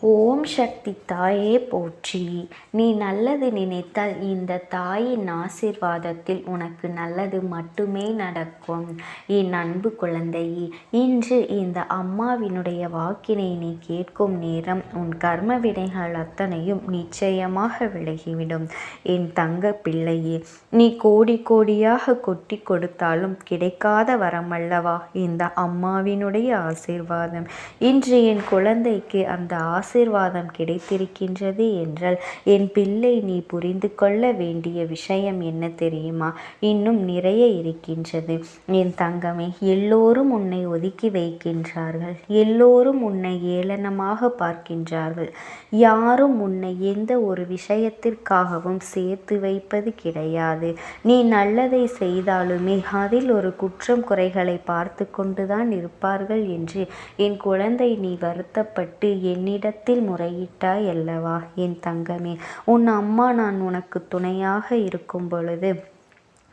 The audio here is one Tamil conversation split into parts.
ஓம் சக்தி தாயே போற்றி. நீ நல்லது நினைத்தால் இந்த தாயின் ஆசீர்வாதத்தில் உனக்கு நல்லது மட்டுமே நடக்கும். என் அன்பு குழந்தையே, இன்று இந்த அம்மாவினுடைய வாக்கினை நீ கேட்கும் நேரம் உன் கர்ம வினைகள் அத்தனையும் நிச்சயமாக விலகிவிடும். என் தங்க பிள்ளையே, நீ கோடி கோடியாக கொட்டி கொடுத்தாலும் கிடைக்காத வரமல்லவா இந்த அம்மாவினுடைய ஆசீர்வாதம். இன்று என் குழந்தைக்கு அந்த ஆசீர்வாதம் கிடைத்திருக்கின்றது என்றால் என் பிள்ளை, நீ புரிந்து கொள்ள வேண்டிய விஷயம் என்ன தெரியுமா? இன்னும் நிறைய இருக்கின்றது என் தங்கமே. எல்லோரும் உன்னை ஒதுக்கி வைக்கின்றார்கள், எல்லோரும் உன்னை ஏளனமாக பார்க்கின்றார்கள். யாரும் உன்னை எந்த ஒரு விஷயத்திற்காகவும் சேர்த்து வைப்பது கிடையாது. நீ நல்லதை செய்தாலுமே அதில் ஒரு குற்றம் குறைகளை பார்த்து கொண்டுதான் இருப்பார்கள் என்று என் குழந்தை நீ வருத்தப்பட்டு என்னிடத்தில் முறையிட்டாய் அல்லவா என் தங்கமே. உன் அம்மா நான் உனக்கு துணையாக இருக்கும் பொழுது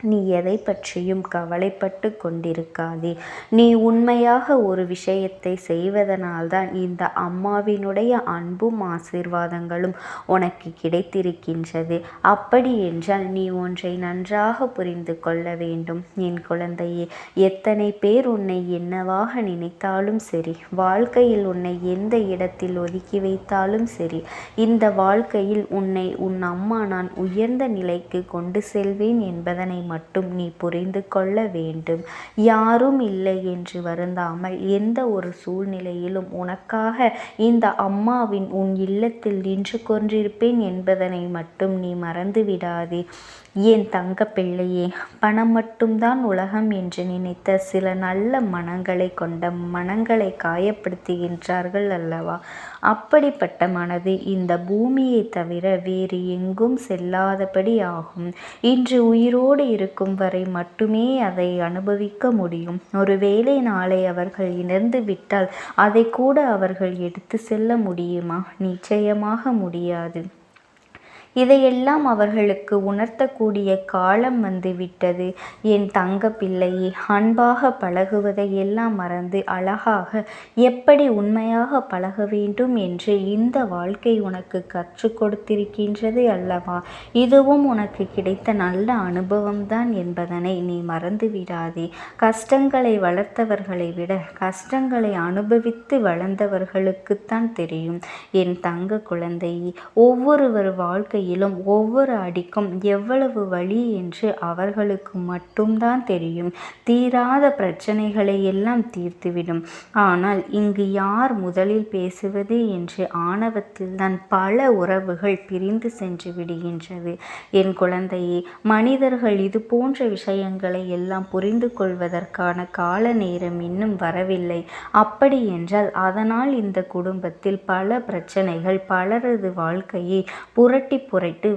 நீ எதை பற்றியும் கவலைப்பட்டு கொண்டிருக்காதே. நீ உண்மையாக ஒரு விஷயத்தை செய்வதனால்தான் இந்த அம்மாவினுடைய அன்பும் ஆசீர்வாதங்களும் உனக்கு கிடைத்திருக்கின்றது. அப்படி என்றால் நீ ஒன்றை நன்றாக புரிந்து கொள்ள வேண்டும் என் குழந்தையே. எத்தனை பேர் உன்னை என்னவாக நினைத்தாலும் சரி, வாழ்க்கையில் உன்னை எந்த இடத்தில் ஒதுக்கி வைத்தாலும் சரி, இந்த வாழ்க்கையில் உன்னை உன் அம்மா நான் உயர்ந்த நிலைக்கு கொண்டு செல்வேன் என்பதனை மட்டும் நீ புரிந்து கொள்ள வேண்டும். யாரும் இல்லை என்று வருந்தாமல் எந்த ஒரு சூழ்நிலையிலும் உனக்காக இந்த அம்மாவின் உன் இல்லத்தில் நின்று கொண்டிருப்பேன் என்பதனை மட்டும் நீ மறந்து விடாதே என் தங்க பிள்ளையே. பணம் மட்டும்தான் உலகம் என்று நினைத்த சில நல்ல மனங்களை கொண்ட மனங்களை காயப்படுத்துகின்றார்கள் அல்லவா? அப்படிப்பட்ட மனது இந்த பூமியை தவிர வேறு எங்கும் செல்லாதபடி ஆகும். இன்று உயிரோடு இருக்கும் வரை மட்டுமே அதை அனுபவிக்க முடியும். ஒருவேளை நாளை அவர்கள் இறந்து விட்டால் அதை கூட அவர்கள் எடுத்து செல்ல முடியுமா? நிச்சயமாக முடியாது. இதையெல்லாம் அவர்களுக்கு உணர்த்தக்கூடிய காலம் வந்துவிட்டது என் தங்க பிள்ளையே. அன்பாக பழகுவதை எல்லாம் மறந்து அழகாக எப்படி உண்மையாக பழக வேண்டும் என்று இந்த வாழ்க்கை உனக்கு கற்றுக் கொடுத்திருக்கின்றது அல்லவா? இதுவும் உனக்கு கிடைத்த நல்ல அனுபவம்தான் என்பதனை நீ மறந்து விடாதே. கஷ்டங்களை வளர்த்தவர்களை விட கஷ்டங்களை அனுபவித்து வளர்ந்தவர்களுக்குத்தான் தெரியும் என் தங்க குழந்தையே. ஒவ்வொருவர் வாழ்க்கை ஒவ்வொரு அடிக்கும் எவ்வளவு வலி என்று அவர்களுக்கு மட்டும்தான் தெரியும். தீராத பிரச்சனைகளை எல்லாம் தீர்த்துவிடும். ஆனால் இங்கு யார் முதலில் பேசுவது என்று ஆணவத்தில் தான் பல உறவுகள் பிரிந்து சென்று விடுகின்றது என் குழந்தையே. மனிதர்கள் இது போன்ற விஷயங்களை எல்லாம் புரிந்து கொள்வதற்கான கால நேரம் இன்னும் வரவில்லை. அப்படி என்றால் அதனால் இந்த குடும்பத்தில் பல பிரச்சனைகள் பலரது வாழ்க்கையை புரட்டி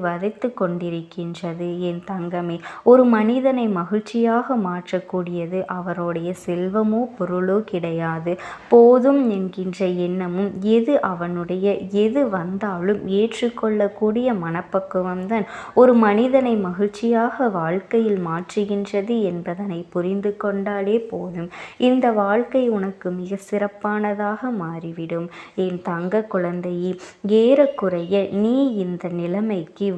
வதைத்து கொண்டிருக்கின்றது என் தங்கமே. ஒரு மனிதனை மகிழ்ச்சியாக மாற்றக்கூடியது அவருடைய செல்வமோ பொருளோ கிடையாது. போதும் என்கின்ற எண்ணமும் எது வந்தாலும் ஏற்றுக்கொள்ளக்கூடிய மனப்பக்குவம்தான் ஒரு மனிதனை மகிழ்ச்சியாக வாழ்க்கையில் மாற்றுகின்றது என்பதனை புரிந்து கொண்டாலே போதும். இந்த வாழ்க்கை உனக்கு மிக சிறப்பானதாக மாறிவிடும் என் தங்க குழந்தையே. ஏறக்குறைய நீ இந்த நிலைமைக்கு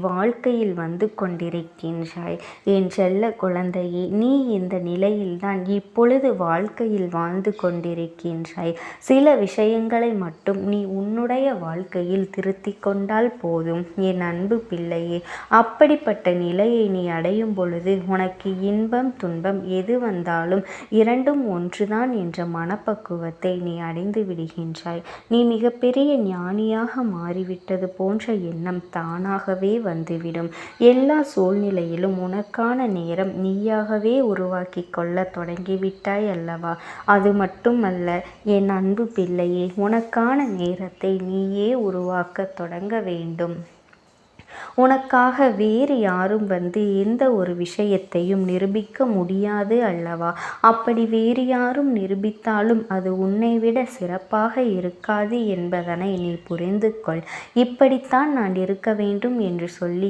வாழ்க்கையில் வந்து கொண்டிருக்கின்றாய் என் செல்ல குழந்தையே. நீ இந்த நிலையில்தான் இப்பொழுது வாழ்க்கையில் வாழ்ந்து கொண்டிருக்கின்றாய். சில விஷயங்களை மட்டும் நீ உன்னுடைய வாழ்க்கையில் திருத்தி கொண்டால் போதும் என் அன்பு பிள்ளையே. அப்படிப்பட்ட நிலையை நீ அடையும் பொழுது உனக்கு இன்பம் துன்பம் எது வந்தாலும் இரண்டும் ஒன்றுதான் என்ற மனப்பக்குவத்தை நீ அடைந்து விடுகின்றாய். நீ மிகப்பெரிய ஞானியாக மாறிவிட்டது போன்ற எண்ணம் தானாகவே வந்துவிடும். எல்லா சூழ்நிலையிலும் உனக்கான நேரம் நீயாகவே உருவாக்கி கொள்ள தொடங்கிவிட்டாய் அல்லவா? அது மட்டுமல்ல என் அன்பு பிள்ளையே, உனக்கான நேரத்தை நீயே உருவாக்க தொடங்க வேண்டும். உனக்காக வேறு யாரும் வந்து எந்த ஒரு விஷயத்தையும் நிரூபிக்க முடியாது அல்லவா? அப்படி வேறு யாரும் நிரூபித்தாலும் அது உன்னை விட சிறப்பாக இருக்காது என்பதனை நீ புரிந்து கொள். இப்படித்தான் நான் இருக்க வேண்டும் என்று சொல்லி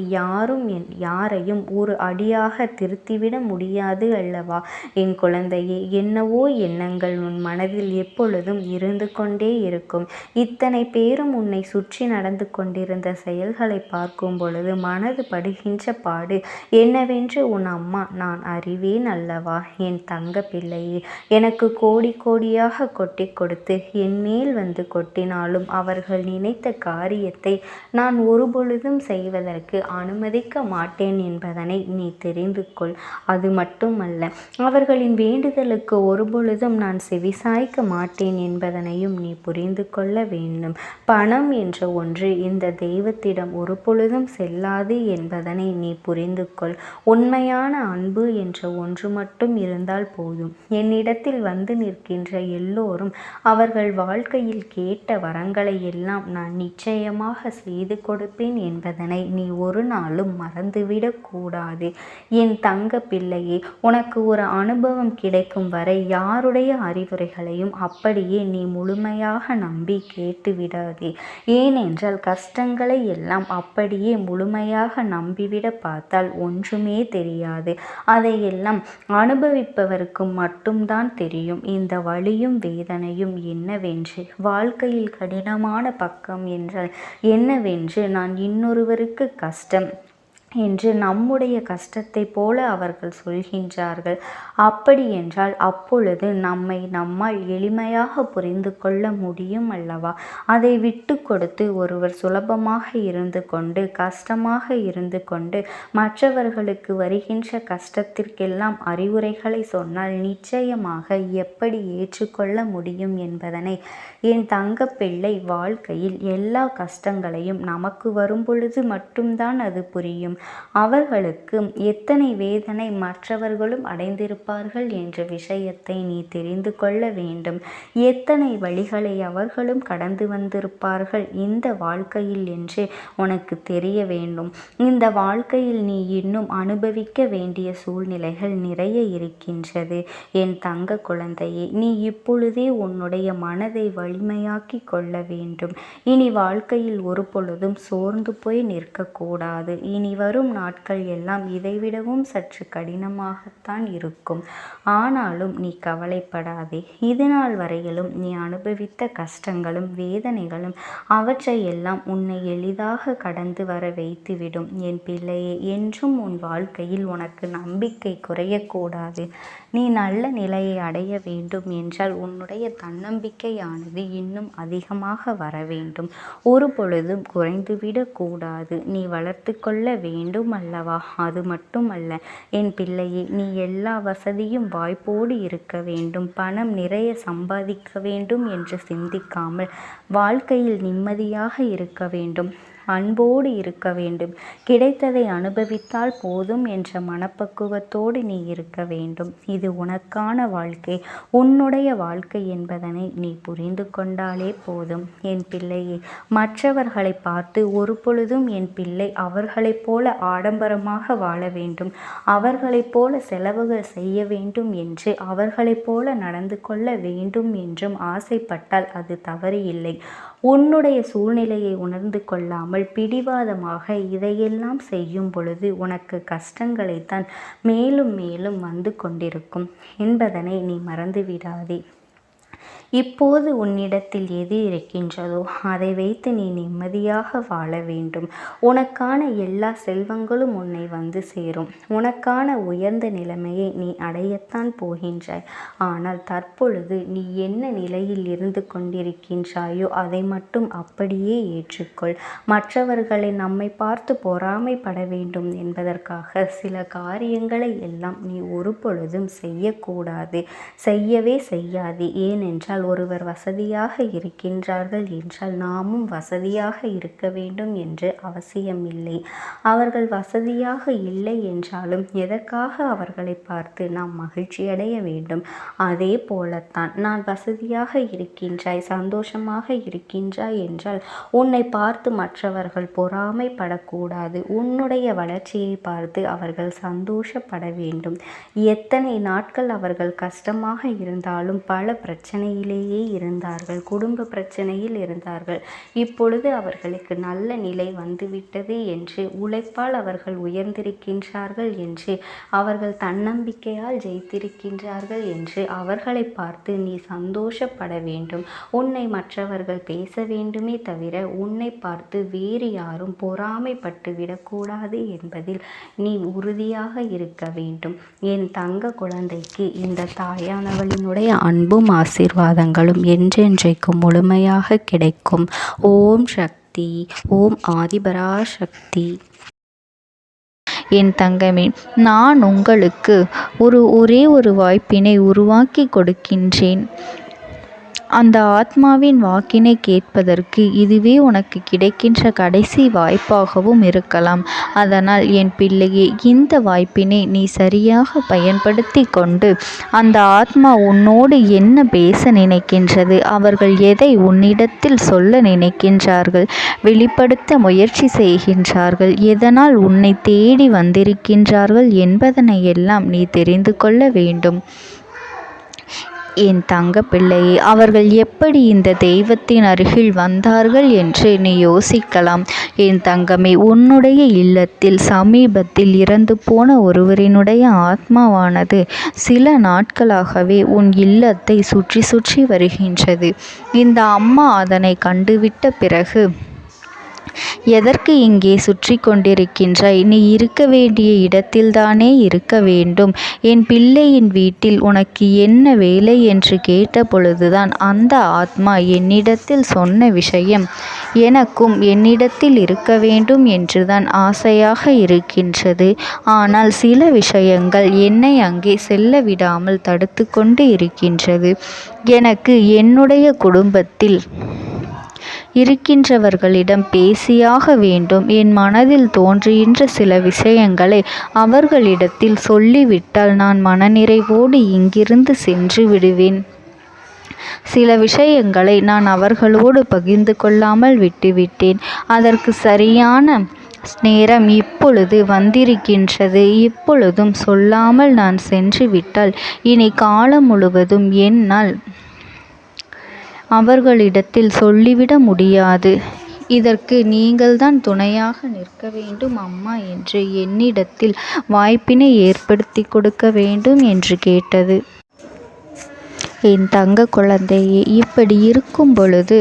யாரையும் ஒரு அடியாக திருத்திவிட முடியாது அல்லவா? என் குழந்தையே, என்னவோ எண்ணங்கள் உன் மனதில் எப்பொழுதும் இருந்து கொண்டே இருக்கும். இத்தனை பேரும் உன்னை சுற்றி நடந்து கொண்டிருந்த செயல்களை பார்க்கும் பொழுது மனது படுகின்ற பாடு என்னவென்று உன் அம்மா நான் அறிவேன் அல்லவா? என் தங்க பிள்ளையே, எனக்கு கோடி கோடியாக கொட்டி கொடுத்து என் மேல் வந்து கொட்டினாலும் அவர்கள் நினைத்த காரியத்தை நான் ஒருபொழுதும் செய்வதற்கு அனுமதிக்க மாட்டேன் என்பதனை நீ தெரிந்து கொள். அது மட்டுமல்ல, அவர்களின் வேண்டுதலுக்கு ஒருபொழுதும் நான் செவிசாய்க்க மாட்டேன் என்பதனையும் நீ புரிந்து கொள்ள வேண்டும். பணம் என்ற ஒன்று இந்த தெய்வத்திடம் ஒரு பொழுதும் செல்லாது என்பதனை நீ புரிந்து கொள். உண்மையான அன்பு என்ற ஒன்று மட்டும் இருந்தால் போதும். என்னிடத்தில் வந்து நிற்கின்ற எல்லோரும் அவர்கள் வாழ்க்கையில் கேட்ட வரங்களை எல்லாம் நான் நிச்சயமாக செய்து கொடுப்பேன் என்பதனை நீ ஒரு நாளும் மறந்துவிடக் கூடாது. என் தங்க பிள்ளையே, உனக்கு ஒரு அனுபவம் கிடைக்கும் வரை யாருடைய அறிவுரைகளையும் அப்படியே நீ முழுமையாக நம்பி கேட்டு விடாதே. ஏனென்றால் கஷ்டங்களை எல்லாம் அப்படியே முழுமையாக நம்பிவிட பார்த்தால் ஒன்றுமே தெரியாது. அதையெல்லாம் அனுபவிப்பவருக்கு மட்டும்தான் தெரியும் இந்த வலியும் வேதனையும் என்னவென்று. வாழ்க்கையில் கடினமான பக்கம் என்றால் என்னவென்று நான் இன்னொருவருக்கு கஷ்டம் என்று நம்முடைய கஷ்டத்தை போல அவர்கள் சொல்கின்றார்கள். அப்படி என்றால் அப்பொழுது நம்மால் எளிமையாக புரிந்து கொள்ள முடியும் அல்லவா? அதை விட்டு கொடுத்து ஒருவர் சுலபமாக இருந்து கொண்டு கஷ்டமாக இருந்து கொண்டு மற்றவர்களுக்கு வருகின்ற கஷ்டத்திற்கெல்லாம் அறிவுரைகளை சொன்னால் நிச்சயமாக எப்படி ஏற்றுக்கொள்ள முடியும் என்பதனை என் தங்க பிள்ளை, வாழ்க்கையில் எல்லா கஷ்டங்களையும் நமக்கு வரும் பொழுது மட்டும்தான் அது புரியும். அவர்களுக்கு எத்தனை வேதனை மற்றவர்களும் அடைந்திருப்பார்கள் என்ற விஷயத்தை நீ தெரிந்து கொள்ள வேண்டும். எத்தனை வழிகளை அவர்களும் கடந்து வந்திருப்பார்கள் இந்த வாழ்க்கையில் என்று உனக்கு தெரிய வேண்டும். இந்த வாழ்க்கையில் நீ இன்னும் அனுபவிக்க வேண்டிய சூழ்நிலைகள் நிறைய இருக்கின்றது. என் தங்க குழந்தையே, நீ இப்பொழுதே உன்னுடைய மனதை வலிமையாக்கி கொள்ள வேண்டும். இனி வாழ்க்கையில் ஒரு பொழுதும் சோர்ந்து போய் நிற்கக்கூடாது. இனி வரும் நாட்கள் எல்லாம் இதைவிடவும் சற்று கடினமாகத்தான் இருக்கும். ஆனாலும் நீ கவலைப்படாதே. இது நாள் வரையிலும் நீ அனுபவித்த கஷ்டங்களும் வேதனைகளும் அவற்றையெல்லாம் உன்னை எளிதாக கடந்து வர வைத்துவிடும். என் பிள்ளையே, என்றும் உன் வாழ்க்கையில் உனக்கு நம்பிக்கை குறையக்கூடாது. நீ நல்ல நிலையை அடைய வேண்டும் என்றால் உன்னுடைய தன்னம்பிக்கையானது இன்னும் அதிகமாக வர வேண்டும். ஒரு பொழுதும் குறைந்துவிடக்கூடாது. நீ வளர்த்து கொள்ள வேண்டும் அல்லவா? அது மட்டுமல்ல என் பிள்ளையே, நீ எல்லா வசதியும் வாய்ப்போடு இருக்க வேண்டும். பணம் நிறைய சம்பாதிக்க வேண்டும் என்று சிந்திக்காமல் வாழ்க்கையில் நிம்மதியாக இருக்க வேண்டும். அன்போடு இருக்க வேண்டும். கிடைத்ததை அனுபவித்தால் போதும் என்ற மனப்பக்குவத்தோடு நீ இருக்க வேண்டும். இது உனக்கான வாழ்க்கை, உன்னுடைய வாழ்க்கை என்பதனை நீ புரிந்து கொண்டாலே போதும். என் பிள்ளையே, மற்றவர்களை பார்த்து ஒரு பொழுதும் என் பிள்ளை அவர்களைப் போல ஆடம்பரமாக வாழ வேண்டும், அவர்களைப் போல செலவுகள் செய்ய வேண்டும் என்று அவர்களைப் போல நடந்து கொள்ள வேண்டும் என்றும் ஆசைப்பட்டால் அது தவறு இல்லை. உன்னுடைய சூழ்நிலையை உணர்ந்து கொள்ளாமல் பிடிவாதமாக இதையெல்லாம் செய்யும் பொழுது உனக்கு கஷ்டங்களைத்தான் மேலும் மேலும் வந்து கொண்டிருக்கும் என்பதனை நீ மறந்துவிடாதே. இப்போது உன்னிடத்தில் எது இருக்கின்றதோ அதை வைத்து நீ நிம்மதியாக வாழ வேண்டும். உனக்கான எல்லா செல்வங்களும் உன்னை வந்து சேரும். உனக்கான உயர்ந்த நிலைமையை நீ அடையத்தான் போகின்றாய். ஆனால் தற்பொழுது நீ என்ன நிலையில் இருந்து கொண்டிருக்கின்றாயோ அதை மட்டும் அப்படியே ஏற்றுக்கொள். மற்றவர்களை நம்மை பார்த்து பொறாமைப்பட வேண்டும் என்பதற்காக சில காரியங்களை எல்லாம் நீ ஒரு பொழுதும் செய்யக்கூடாது, செய்யவே செய்யாது. ஏனென்றால் ஒருவர் வசதியாக இருக்கின்றார்கள் என்றால் நாமும் வசதியாக இருக்க வேண்டும் என்று அவசியமில்லை. அவர்கள் வசதியாக இல்லை என்றாலும் எதற்காக அவர்களை பார்த்து நாம் மகிழ்ச்சியடைய வேண்டும்? அதே போலத்தான் நான் வசதியாக இருக்கின்றாய், சந்தோஷமாக இருக்கின்றாய் என்றால் உன்னை பார்த்து மற்றவர்கள் பொறாமைப்படக்கூடாது. உன்னுடைய வளர்ச்சியை பார்த்து அவர்கள் சந்தோஷப்பட வேண்டும். எத்தனை நாட்கள் அவர்கள் கஷ்டமாக இருந்தாலும் பல பிரச்சனையிலேயே இருந்தார்கள், குடும்ப பிரச்சனையில் இருந்தார்கள். இப்பொழுது அவர்களுக்கு நல்ல நிலை வந்துவிட்டது என்று, உழைப்பால் அவர்கள் உயர்ந்திருக்கின்றார்கள் என்று, அவர்கள் தன்னம்பிக்கையால் ஜெயித்திருக்கின்றார்கள் என்று அவர்களை பார்த்து நீ சந்தோஷப்பட வேண்டும். உன்னை மற்றவர்கள் பேச வேண்டுமே தவிர உன்னை பார்த்து வேறு யாரும் பொறாமைப்பட்டு விடக்கூடாது என்பதில் நீ உறுதியாக இருக்க வேண்டும். என் தங்க குழந்தைக்கு இந்த தாயானவளினுடைய அன்பும் ஆசீர்வாதங்களும் என்றென்றைக்கும் முழுமையாக கிடைக்கும். ஓம் சக்தி. ஓம் ஆதிபராசக்தி. என் தங்கமே, நான் உங்களுக்கு ஒரே ஒரு வாய்ப்பினை உருவாக்கி கொடுக்கின்றேன். அந்த ஆத்மாவின் வாக்கினை கேட்பதற்கு இதுவே உனக்கு கிடைக்கின்ற கடைசி வாய்ப்பாகவும் இருக்கலாம். அதனால் என் பிள்ளையே, இந்த வாய்ப்பினை நீ சரியாக பயன்படுத்தி கொண்டு அந்த ஆத்மா உன்னோடு என்ன பேச நினைக்கின்றது, அவர்கள் எதை உன்னிடத்தில் சொல்ல நினைக்கின்றார்கள், வெளிப்படுத்த முயற்சி செய்கின்றார்கள், எதனால் உன்னை தேடி வந்திருக்கின்றார்கள் என்பதனை எல்லாம் நீ தெரிந்து கொள்ள வேண்டும். என் தங்க பிள்ளையே, அவர்கள் எப்படி இந்த தெய்வத்தின் அருகில் வந்தார்கள் என்று நீ யோசிக்கலாம். என் தங்கமே, உன்னுடைய இல்லத்தில் சமீபத்தில் இறந்து போன ஒருவரினுடைய ஆத்மாவானது சில நாட்களாகவே உன் இல்லத்தை சுற்றி சுற்றி வருகின்றது. இந்த அம்மா அதனை கண்டுவிட்ட பிறகு, எதற்கு இங்கே சுற்றி கொண்டிருக்கின்றாய்? நீ இருக்க வேண்டிய இடத்தில்தானே இருக்க வேண்டும். என் பிள்ளையின் வீட்டில் உனக்கு என்ன வேலை என்று கேட்ட பொழுதுதான் அந்த ஆத்மா என்னிடத்தில் சொன்ன விஷயம், எனக்கும் என்னிடத்தில் இருக்க வேண்டும் என்றுதான் ஆசையாக இருக்கின்றது. ஆனால் சில விஷயங்கள் என்னை அங்கே செல்ல விடாமல் தடுத்து கொண்டு இருக்கின்றது. எனக்கு என்னுடைய குடும்பத்தில் இருக்கின்றவர்களிடம் பேசியாக வேண்டும். என் மனதில் தோன்றுகின்ற சில விஷயங்களை அவர்களிடத்தில் சொல்லிவிட்டால் நான் மனநிறைவோடு இங்கிருந்து சென்று விடுவேன். சில விஷயங்களை நான் அவர்களோடு பகிர்ந்து கொள்ளாமல் விட்டுவிட்டேன். அதற்கு சரியான நேரம் இப்பொழுது வந்திருக்கின்றது. இப்பொழுதும் சொல்லாமல் நான் சென்று விட்டால் இனி காலம் முழுவதும் என்னால் அவர்களிடத்தில் சொல்லிவிட முடியாது. இதற்கு நீங்கள்தான் துணையாக நிற்க வேண்டும் அம்மா என்று என்னிடத்தில் வாய்ப்பினை ஏற்படுத்தி கொடுக்க வேண்டும் என்று கேட்டது. என் தங்க குழந்தையே, இப்படி இருக்கும் பொழுது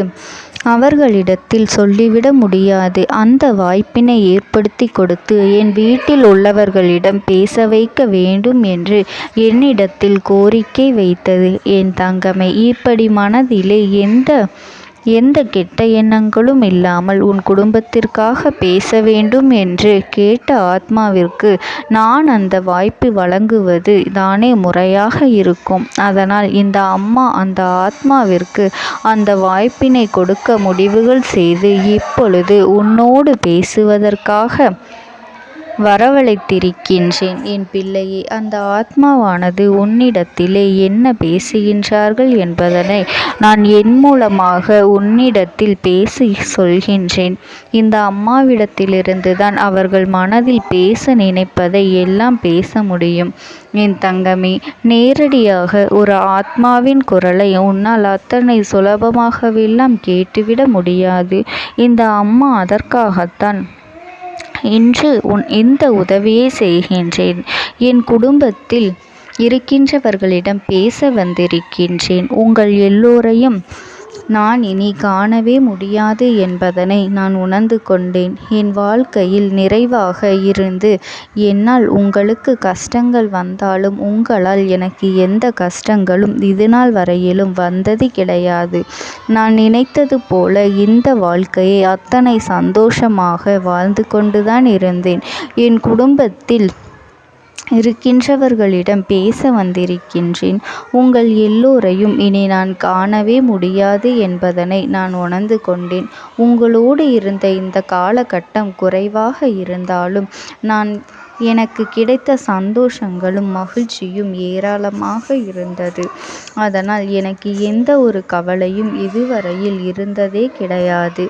அவர்களிடத்தில் சொல்லிவிட முடியாது. அந்த வாய்ப்பினை ஏற்படுத்தி கொடுத்து என் வீட்டில் உள்ளவர்களிடம் பேச வைக்க வேண்டும் என்று என்னிடத்தில் கோரிக்கை வைத்தது. என் தங்கமே, இப்படி மனதிலே எந்த கெட்ட எண்ணங்களும் இல்லாமல் உன் குடும்பத்திற்காக பேச வேண்டும் என்று கேட்ட ஆத்மாவிற்கு நான் அந்த வாய்ப்பு வழங்குவது தானே முறையாக இருக்கும். அதனால் இந்த அம்மா அந்த ஆத்மாவிற்கு அந்த வாய்ப்பினை கொடுக்க முடிவுகள் செய்து இப்பொழுது உன்னோடு பேசுவதற்காக வரவழைத்திருக்கின்றேன். என் பிள்ளையே, அந்த ஆத்மாவானது உன்னிடத்திலே என்ன பேசுகின்றார்கள் என்பதனை நான் என் மூலமாக உன்னிடத்தில் பேசி சொல்கின்றேன். இந்த அம்மாவிடத்திலிருந்து தான் அவர்கள் மனதில் பேச நினைப்பதை எல்லாம் பேச முடியும். என் தங்கமே, நேரடியாக ஒரு ஆத்மாவின் குரலை உன்னால் அத்தனை சுலபமாகவெல்லாம் கேட்டுவிட முடியாது. இந்த அம்மா அதற்காகத்தான் இன்று இந்த உதவியை செய்கின்றேன். என் குடும்பத்தில் இருக்கின்றவர்களிடம் பேச வந்திருக்கின்றேன். உங்கள் எல்லோரையும் நான் இனி காணவே முடியாது என்பதனை நான் உணர்ந்து கொண்டேன். என் வாழ்க்கையில் நிறைவாக இருந்து என்னால் உங்களுக்கு கஷ்டங்கள் வந்தாலும் உங்களால் எனக்கு எந்த கஷ்டங்களும் இதுநாள் வரையிலும் வந்தது கிடையாது. நான் நினைத்தது போல இந்த வாழ்க்கையை அத்தனை சந்தோஷமாக வாழ்ந்து கொண்டுதான் இருந்தேன். என் குடும்பத்தில் இருக்கின்றவர்களிடம் பேச வந்திருக்கின்றேன். உங்கள் எல்லோரையும் இனி நான் காணவே முடியாது என்பதனை நான் உணர்ந்து கொண்டேன். உங்களோடு இருந்த இந்த காலகட்டம் குறைவாக இருந்தாலும் எனக்கு கிடைத்த சந்தோஷங்களும் மகிழ்ச்சியும் ஏராளமாக இருந்தது. அதனால் எனக்கு எந்த ஒரு கவலையும் இதுவரையில் இருந்ததே கிடையாது.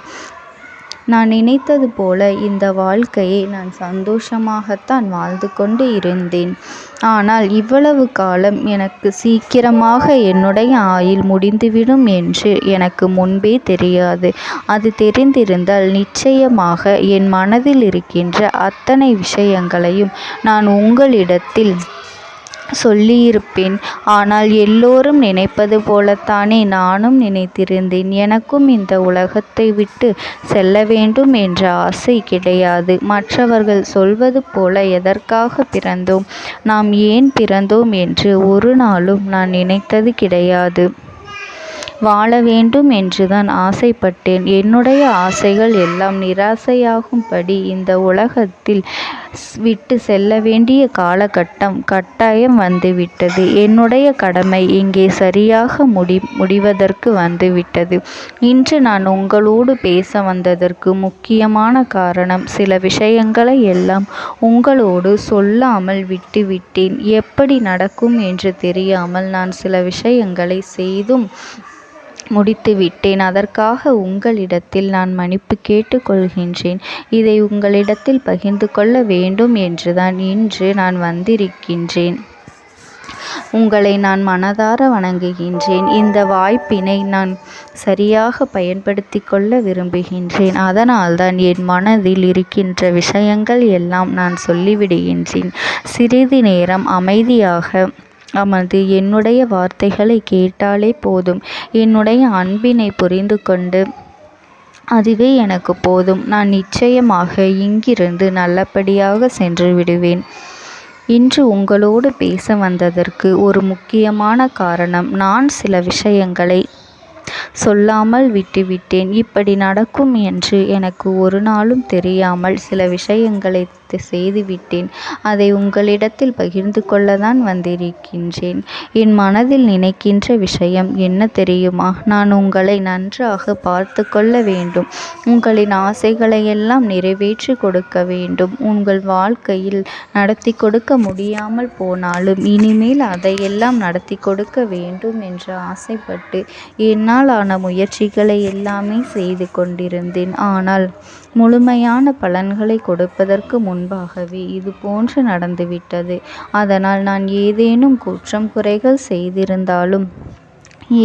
நான் நினைத்தது போல இந்த வாழ்க்கையை நான் சந்தோஷமாகத்தான் வாழ்ந்து கொண்டு இருந்தேன். ஆனால் இவ்வளவு காலம் எனக்கு சீக்கிரமாக என்னுடைய ஆயுள் முடிந்துவிடும் என்று எனக்கு முன்பே தெரியாது. அது தெரிந்திருந்தால் நிச்சயமாக என் மனதில் இருக்கின்ற அத்தனை விஷயங்களையும் நான் உங்களிடத்தில் சொல்லியிருப்பேன். ஆனால் எல்லோரும் நினைப்பது போலத்தானே நானும் நினைத்திருந்தேன். எனக்கும் இந்த உலகத்தை விட்டு செல்ல வேண்டும் என்ற ஆசை கிடையாது. மற்றவர்கள் சொல்வது போல எதற்காக பிறந்தோம், நாம் ஏன் பிறந்தோம் என்று ஒரு நாளும் நான் நினைத்தது கிடையாது. வாழ வேண்டும் என்றுதான் ஆசைப்பட்டேன். என்னுடைய ஆசைகள் எல்லாம் நிராசையாகும்படி இந்த உலகத்தில் விட்டு செல்ல வேண்டிய காலகட்டம் கட்டாயம் வந்துவிட்டது. என்னுடைய கடமை இங்கே சரியாக முடிவதற்கு வந்துவிட்டது. இன்று நான் உங்களோடு பேச வந்ததற்கு முக்கியமான காரணம், சில விஷயங்களை எல்லாம் உங்களோடு சொல்லாமல் விட்டுவிட்டேன். எப்படி நடக்கும் என்று தெரியாமல் நான் சில விஷயங்களை செய்தும் முடித்துவிட்டேன். அதற்காக உங்களிடத்தில் நான் மன்னிப்பு கேட்டுக்கொள்கின்றேன். இதை உங்களிடத்தில் பகிர்ந்து கொள்ள வேண்டும் என்றுதான் இன்று நான் வந்திருக்கின்றேன். உங்களை நான் மனதார வணங்குகின்றேன். இந்த வாய்ப்பினை நான் சரியாக பயன்படுத்தி கொள்ள விரும்புகின்றேன். அதனால்தான் என் மனதில் இருக்கின்ற விஷயங்கள் எல்லாம் நான் சொல்லிவிடுகின்றேன். சிறிது நேரம் அமைதியாக அமர்ந்து என்னுடைய வார்த்தைகளை கேட்டாலே போதும். என்னுடைய அன்பினை புரிந்து கொண்டு அதுவே எனக்கு போதும். நான் நிச்சயமாக இங்கிருந்து நல்லபடியாக சென்று விடுவேன். இன்று உங்களோடு பேச வந்ததற்கு ஒரு முக்கியமான காரணம், நான் சில விஷயங்களை சொல்லாமல் விட்டுவிட்டேன். இப்படி நடக்கும் என்று எனக்கு ஒரு நாளும் தெரியாமல் சில விஷயங்களை செய்துவிட்டேன். அதை உங்களிடத்தில் பகிர்ந்து கொள்ளத்தான் வந்திருக்கின்றேன். என் மனதில் நினைக்கின்ற விஷயம் என்ன தெரியுமா? நான் உங்களை நன்றாக பார்த்து கொள்ள வேண்டும். உங்களின் ஆசைகளை எல்லாம் நிறைவேற்றி கொடுக்க வேண்டும். உங்கள் வாழ்க்கையில் நடத்தி கொடுக்க முடியாமல் போனாலும் இனிமேல் அதையெல்லாம் நடத்தி கொடுக்க வேண்டும் என்று ஆசைப்பட்டு என்னால் ஆன முயற்சிகளை எல்லாமே செய்து கொண்டிருந்தேன். ஆனால் முழுமையான பலன்களை கொடுப்பதற்கு முன்பாகவே இது போன்று நடந்துவிட்டது. அதனால் நான் ஏதேனும் குற்றம் குறைகள் செய்திருந்தாலும்,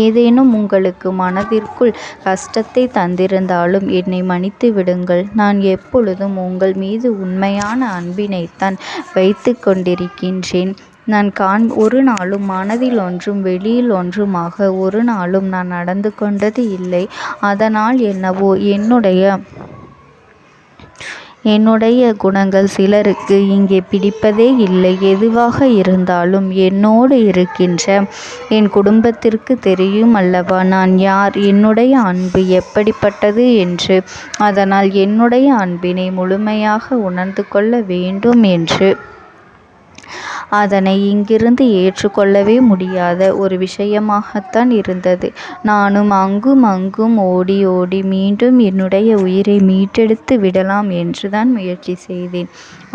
ஏதேனும் உங்களுக்கு மனதிற்குள் கஷ்டத்தை தந்திருந்தாலும் என்னை மன்னித்து விடுங்கள். நான் எப்பொழுதும் உங்கள் மீது உண்மையான அன்பினைத்தான் வைத்து கொண்டிருக்கின்றேன். நான் ஒரு நாளும் மனதில் ஒன்றும் வெளியில் ஒன்றுமாக ஒரு நாளும் நான் நடந்து கொண்டது இல்லை. அதனால் என்னவோ என்னுடைய குணங்கள் சிலருக்கு இங்கே பிடிப்பதே இல்லை. எதுவாக இருந்தாலும் என்னோடு இருக்கின்ற என் குடும்பத்திற்கு தெரியும் அல்லவா நான் யார், என்னுடைய அன்பு எப்படிப்பட்டது என்று. அதனால் என்னுடைய அன்பினை முழுமையாக உணர்ந்து கொள்ள வேண்டும் என்று அதனை இங்கிருந்து ஏற்றுக்கொள்ளவே முடியாத ஒரு விஷயமாகத்தான் இருந்தது. நானும் அங்கும் அங்கும் ஓடி ஓடி மீண்டும் என்னுடைய உயிரை மீட்டெடுத்து விடலாம் என்றுதான் முயற்சி செய்தேன்.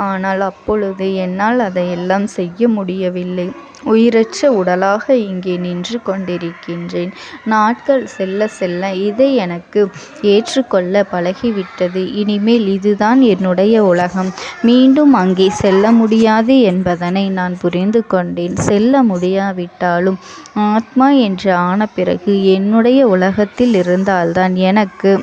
ஆனால் அப்பொழுது என்னால் அதையெல்லாம் செய்ய முடியவில்லை. உயிரற்ற உடலாக இங்கே நின்று கொண்டிருக்கின்றேன். நாட்கள் செல்ல செல்ல இதை எனக்கு ஏற்றுக்கொள்ள பழகிவிட்டது. இனிமேல் இதுதான் என்னுடைய உலகம். மீண்டும் அங்கே செல்ல முடியாது என்பதனை நான் புரிந்து கொண்டேன். செல்ல முடியாவிட்டாலும் ஆத்மா என்று ஆன பிறகு என்னுடைய உலகத்தில் இருந்தால்தான் எனக்கு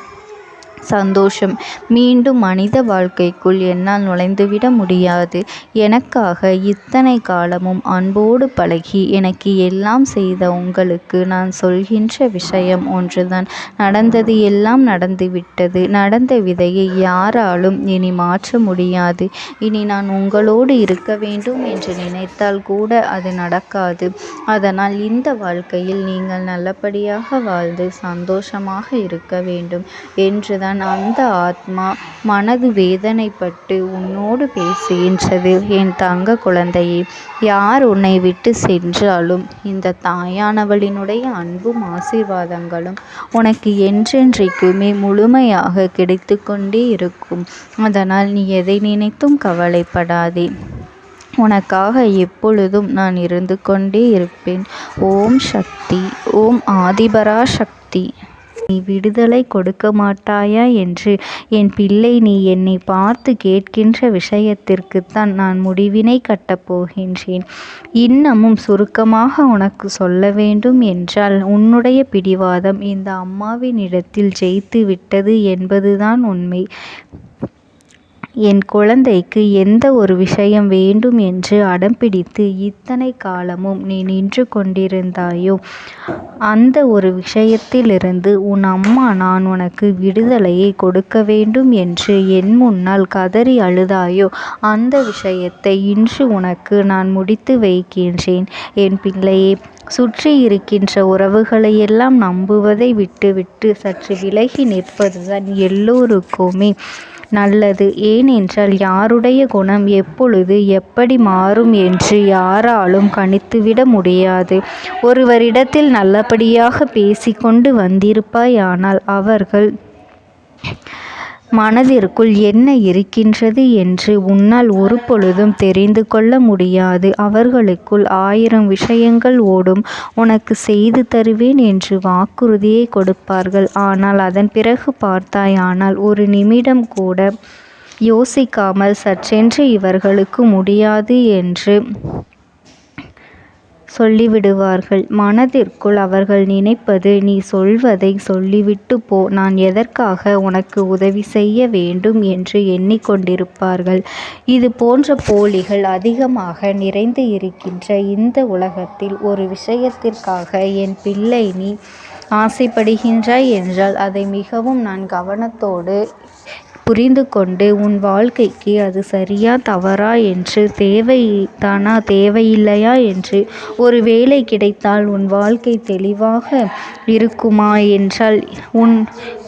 சந்தோஷம். மீண்டும் மனித வாழ்க்கைக்குள் என்னால் நுழைந்துவிட முடியாது. எனக்காக இத்தனை காலமும் அன்போடு பழகி எனக்கு எல்லாம் செய்த உங்களுக்கு நான் சொல்கின்ற விஷயம் ஒன்றுதான். நடந்தது எல்லாம் நடந்துவிட்டது. நடந்த விதையை யாராலும் இனி மாற்ற முடியாது. இனி நான் உங்களோடு இருக்க வேண்டும் என்று நினைத்தால் கூட அது நடக்காது. அதனால் இந்த வாழ்க்கையில் நீங்கள் நல்லபடியாக வாழ்ந்து சந்தோஷமாக இருக்க வேண்டும் என்றுதான் அப்போதுதான் அந்த ஆத்மா மனது வேதனைப்பட்டு உன்னோடு பேசுகின்றது. என் தங்க குழந்தையே, யார் உன்னை விட்டு சென்றாலும் இந்த தாயானவளினுடைய அன்பும் ஆசீர்வாதங்களும் உனக்கு என்றென்றைக்குமே முழுமையாக கிடைத்து கொண்டே இருக்கும். அதனால் நீ எதை நினைத்தும் கவலைப்படாதே. உனக்காக எப்பொழுதும் நான் இருந்து கொண்டே இருப்பேன். ஓம் சக்தி. ஓம் ஆதிபரா சக்தி. நீ விடுதலை கொடுக்க மாட்டாயா என்று என் பிள்ளை, நீ என்னை பார்த்து கேட்கின்ற விஷயத்திற்குத்தான் நான் முடிவினை கட்டப் போகின்றேன். இன்னமும் சுருக்கமாக உனக்கு சொல்ல வேண்டும் என்றால், உன்னுடைய பிடிவாதம் இந்த அம்மாவினிடத்தில் ஜெயித்து விட்டது என்பதுதான் உண்மை. என் குழந்தைக்கு எந்த ஒரு விஷயம் வேண்டும் என்று அடம்பிடித்து இத்தனை காலமும் நீ நின்று கொண்டிருந்தாயோ, அந்த ஒரு விஷயத்திலிருந்து உன் அம்மா நான் உனக்கு விடுதலையை கொடுக்க வேண்டும் என்று என் முன்னால் கதறி அழுதாயோ, அந்த விஷயத்தை இன்று உனக்கு நான் முடித்து வைக்கின்றேன். என் பிள்ளையே, சுற்றி இருக்கின்ற உறவுகளையெல்லாம் நம்புவதை விட்டுவிட்டு சற்று விலகி நிற்பதுதான் எல்லோருக்குமே நல்லது. ஏனென்றால் யாருடைய குணம் எப்பொழுது எப்படி மாறும் என்று யாராலும் கணித்துவிட முடியாது. ஒருவரிடத்தில் நல்லபடியாக பேசிக்கொண்டு வந்திருப்பாயானால் அவர்கள் மனதிற்குள் என்ன இருக்கின்றது என்று உன்னால் ஒரு பொழுதும் தெரிந்து கொள்ள முடியாது. அவர்களுக்குள் 1000 விஷயங்கள் ஓடும். உனக்கு செய்து தருவேன் என்று வாக்குறுதியை கொடுப்பார்கள். ஆனால் அதன் பிறகு பார்த்தாயானால் ஒரு நிமிடம் கூட யோசிக்காமல் சற்றென்று இவர்களுக்கு முடியாது என்று சொல்லிவிடுவார்கள். மனதிற்குள் அவர்கள் நினைப்பது, நீ சொல்வதை சொல்லிவிட்டு போ, நான் எதற்காக உனக்கு உதவி செய்ய வேண்டும் என்று எண்ணிக்கொண்டிருப்பார்கள். இது போன்ற போலிகள் அதிகமாக நிறைந்து இருக்கின்ற இந்த உலகத்தில் ஒரு விஷயத்திற்காக என் பிள்ளை நீ ஆசைப்படுகின்றாய் என்றால் அதை மிகவும் நான் கவனத்தோடு புரிந்து கொண்டு உன் வாழ்க்கைக்கு அது சரியா தவறா என்று, தேவைதானா தேவையில்லையா என்று, ஒரு வேலை கிடைத்தால் உன் வாழ்க்கை தெளிவாக இருக்குமா என்றால்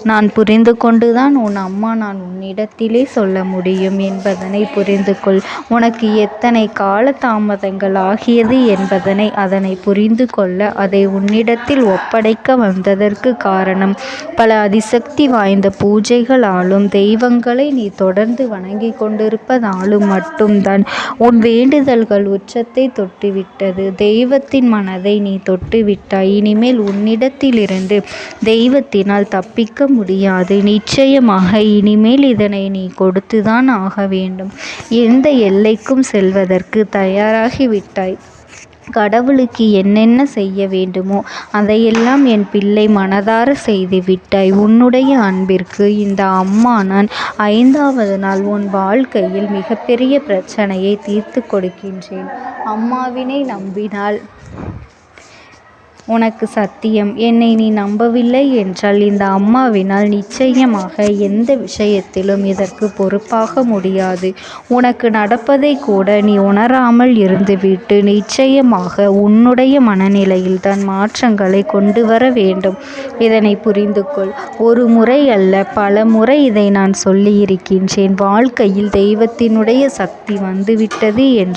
நான் புரிந்து கொண்டுதான் உன் அம்மா நான் உன்னிடத்திலே சொல்ல முடியும் என்பதனை புரிந்து கொள். உனக்கு எத்தனை கால தாமதங்கள் ஆகியது என்பதனை அதனை புரிந்து கொள்ள அதை உன்னிடத்தில் ஒப்படைக்க வந்ததற்கு காரணம், பல அதிசக்தி வாய்ந்த பூஜைகளாலும் தெய்வங்களை நீ தொடர்ந்து வணங்கி கொண்டிருப்பதாலும் மட்டும்தான் உன் வேண்டுதல்கள் உச்சத்தை தொட்டுவிட்டது. தெய்வத்தின் மனதை நீ தொட்டுவிட்டாய். இனிமேல் உன்னிடத்திலிருந்து தெய்வத்தினால் தப்பிக்க முடியாது. நிச்சயமாக இனிமேல் இதனை நீ கொடுத்துதான் ஆக வேண்டும். எந்த எல்லைக்கும் செல்வதற்கு தயாராகிவிட்டாய். கடவுளுக்கு என்னென்ன செய்ய வேண்டுமோ அதையெல்லாம் என் பிள்ளை மனதார செய்து விட்டாய். உன்னுடைய அன்பிற்கு இந்த அம்மா நான் 5வது நாள் உன் வாழ்க்கையில் மிகப்பெரிய பிரச்சனையை தீர்த்து கொடுக்கின்றேன். அம்மாவினை நம்பினால் உனக்கு சத்தியம். என்னை நீ நம்பவில்லை என்றால் இந்த அம்மாவினால் நிச்சயமாக எந்த விஷயத்திலும் இதற்கு பொறுப்பாக முடியாது. உனக்கு நடப்பதை கூட நீ உணராமல் இருந்துவிட்டு நிச்சயமாக உன்னுடைய மனநிலையில் தான் மாற்றங்களை கொண்டு வர வேண்டும். இதனை புரிந்து கொள். ஒரு முறை அல்ல, பல முறை இதை நான் சொல்லியிருக்கின்றேன். வாழ்க்கையில் தெய்வத்தினுடைய சக்தி வந்துவிட்டது என்று